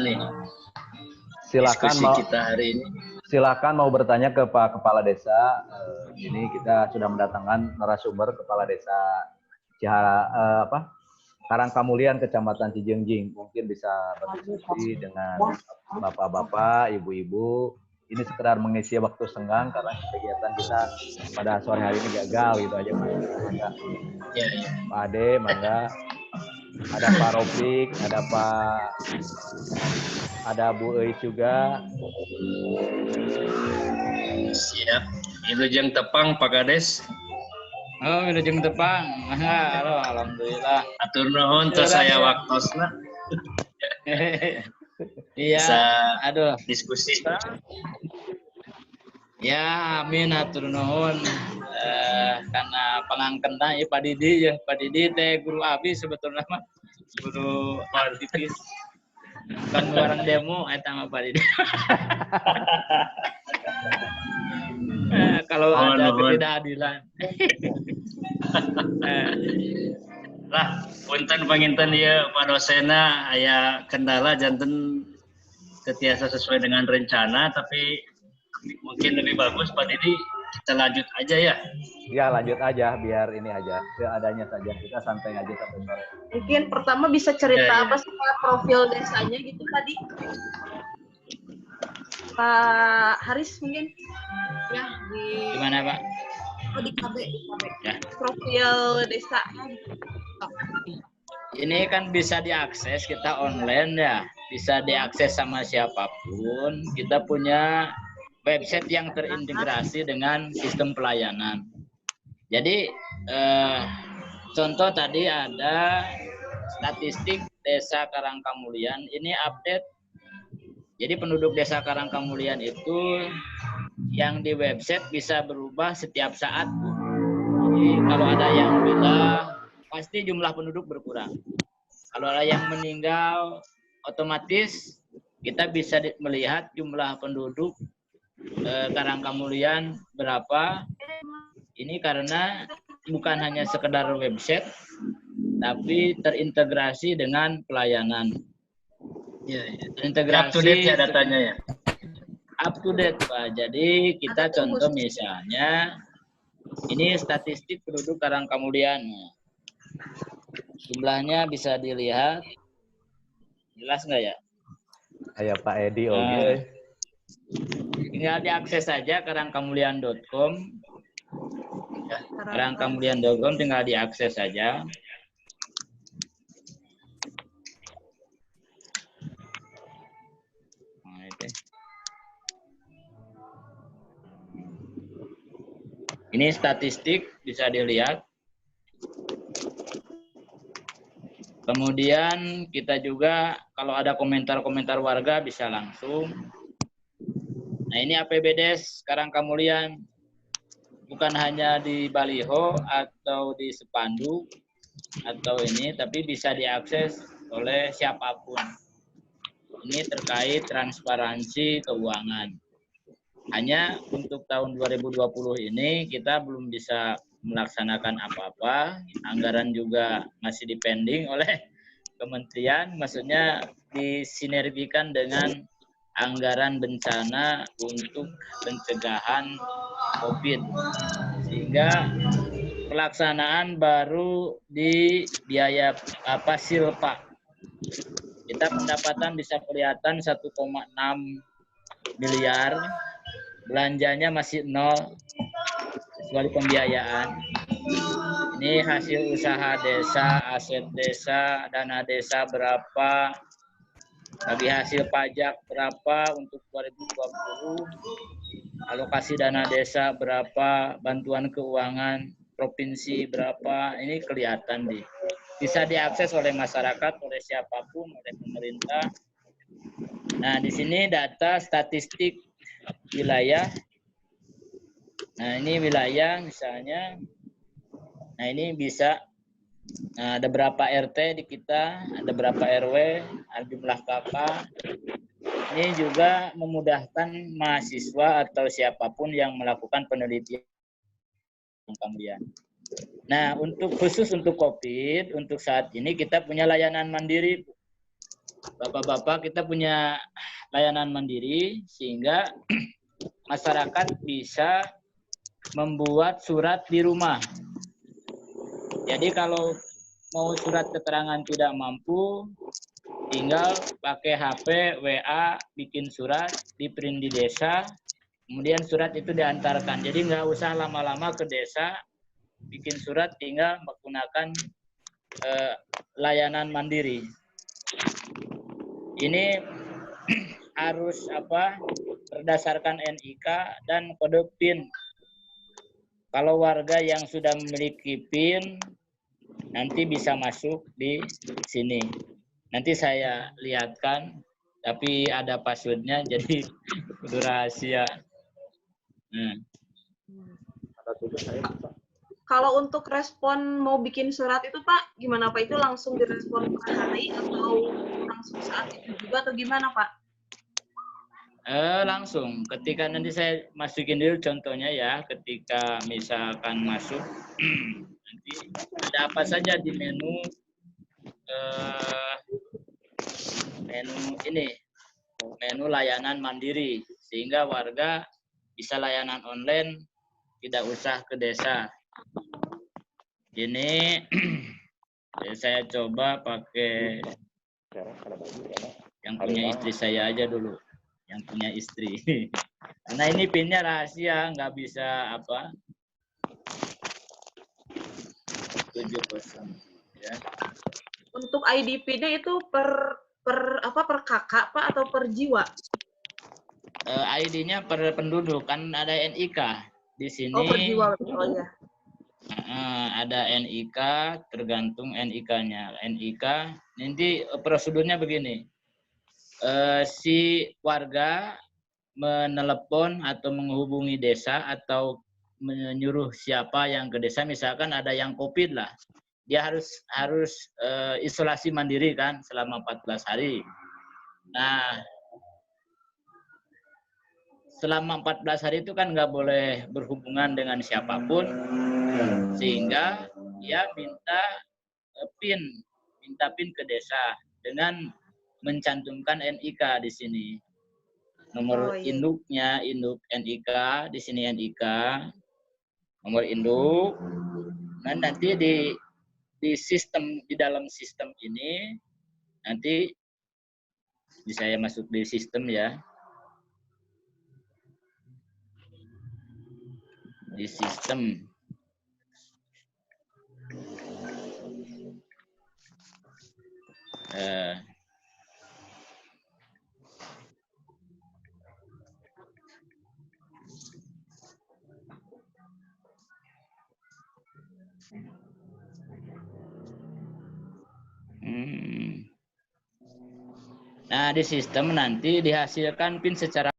nih Silakan diskusi kita hari ini. Silakan mau bertanya ke Pak Kepala Desa. Ini kita sudah mendatangkan narasumber Kepala Desa Karangkamulian, Kecamatan Cijengjing. Mungkin bisa berdiskusi dengan bapak-bapak, ibu-ibu. Ini sekedar mengisi waktu senggang karena kegiatan kita pada sore hari ini gagal gitu aja, Pak. Mangga. Ya. Pak Ade, mangga. Ada Pak Ropik, ada Bu Eis juga. Siap. Wilujeng tepang Pak Kades. Oh, wilujeng tepang. Halo, alhamdulillah. Atur nuhun tos saya waktosna. Iya. Bisa aduh, diskusi. Ya, amin atur nuhun. Karena pangangkena ya Pak Didi ya. Pak Didi teh guru abi sebetulnya mah. Guru aktivis. Kan orang demo eta mah Pak Didi. Kalau ada ketidakadilan. Lah, punten panginten ya Pak dosena aya kendala janten ketiasa sesuai dengan rencana, tapi mungkin lebih bagus Pak Didi kita lanjut aja ya. Ya lanjut aja biar ini aja seadanya saja, kita santai aja sampai sore. Mungkin pertama bisa cerita apa sih profil desanya gitu tadi. Pak Haris mungkin ya di mana Pak? Di KB. Ya. Profil desanya. Ini kan bisa diakses kita online ya, bisa diakses sama siapapun. Kita punya website yang terintegrasi dengan sistem pelayanan. Jadi contoh tadi ada statistik Desa Karangkamulian, ini update. Jadi penduduk Desa Karangkamulian itu yang di website bisa berubah setiap saat. Jadi kalau ada yang pindah, pasti jumlah penduduk berkurang. Kalau ada yang meninggal, otomatis kita bisa melihat jumlah penduduk Karangkamulian berapa. Ini karena bukan hanya sekedar website, tapi terintegrasi dengan pelayanan. Up Integrasi to date ya datanya ya. Up to date Pak. Jadi kita contoh misalnya ini statistik penduduk Karangkamulian. Jumlahnya bisa dilihat. Jelas nggak ya? Ayo Pak Edi oke. Tinggal diakses saja karangkamulian.com. Karangkamulian.com tinggal diakses saja. Ini statistik bisa dilihat. Kemudian kita juga kalau ada komentar-komentar warga bisa langsung. Nah ini APBDes Karangkamulian. Bukan hanya di baliho atau di spanduk atau ini, tapi bisa diakses oleh siapapun. Ini terkait transparansi keuangan. Hanya untuk tahun 2020 ini kita belum bisa melaksanakan apa-apa, anggaran juga masih dipending oleh kementerian, maksudnya disinergikan dengan anggaran bencana untuk pencegahan COVID, sehingga pelaksanaan baru di biaya silpa. Kita pendapatan bisa kelihatan 1,6 miliar, belanjanya masih 0 kecuali pembiayaan. Ini hasil usaha desa, aset desa, dana desa berapa, bagi hasil pajak berapa untuk 2020, alokasi dana desa berapa, bantuan keuangan provinsi berapa, ini kelihatan bisa diakses oleh masyarakat, oleh siapapun, oleh pemerintah. Nah, di sini data statistik wilayah. Nah, ini wilayah misalnya. Nah, ini bisa. Nah, ada berapa RT di kita, ada berapa RW, ada jumlah kakak. Ini juga memudahkan mahasiswa atau siapapun yang melakukan penelitian kemudian. Nah, khusus untuk COVID, untuk saat ini kita punya layanan mandiri. Bapak-bapak, kita punya layanan mandiri sehingga masyarakat bisa membuat surat di rumah. Jadi kalau mau surat keterangan tidak mampu, tinggal pakai HP, WA, bikin surat, di print di desa, kemudian surat itu diantarkan. Jadi nggak usah lama-lama ke desa, bikin surat, tinggal menggunakan layanan mandiri. Ini harus berdasarkan NIK dan kode PIN. Kalau warga yang sudah memiliki PIN nanti bisa masuk di sini. Nanti saya lihatkan, tapi ada passwordnya jadi kudu rahasia. Kalau untuk respon mau bikin surat itu Pak, gimana Pak? Itu langsung direspon per hari atau langsung saat itu juga atau gimana Pak? Langsung, ketika nanti saya masukin dulu contohnya ya, ketika misalkan masuk, nanti ada apa saja di menu menu layanan mandiri, sehingga warga bisa layanan online, tidak usah ke desa. Ini saya coba pakai yang punya istri saya aja dulu. Yang punya istri. Karena ini PIN-nya rahasia, nggak bisa 70 ya. Untuk ID PIN-nya itu per kakak Pak atau per jiwa? ID-nya per penduduk, kan ada NIK di sini. Oh, per jiwa. Oh ya. Ada NIK, tergantung NIK-nya. NIK nanti prosedurnya begini. Si warga menelepon atau menghubungi desa atau menyuruh siapa yang ke desa, misalkan ada yang COVID lah, dia harus isolasi mandiri kan selama 14 hari. Nah, selama 14 hari itu kan nggak boleh berhubungan dengan siapapun, sehingga dia minta PIN ke desa dengan mencantumkan NIK di sini. Nomor induknya, induk NIK, di sini NIK, nomor induk. Dan nanti di sistem, di dalam sistem ini, nanti saya masuk di sistem ya. Di sistem. Nah, di sistem nanti dihasilkan PIN secara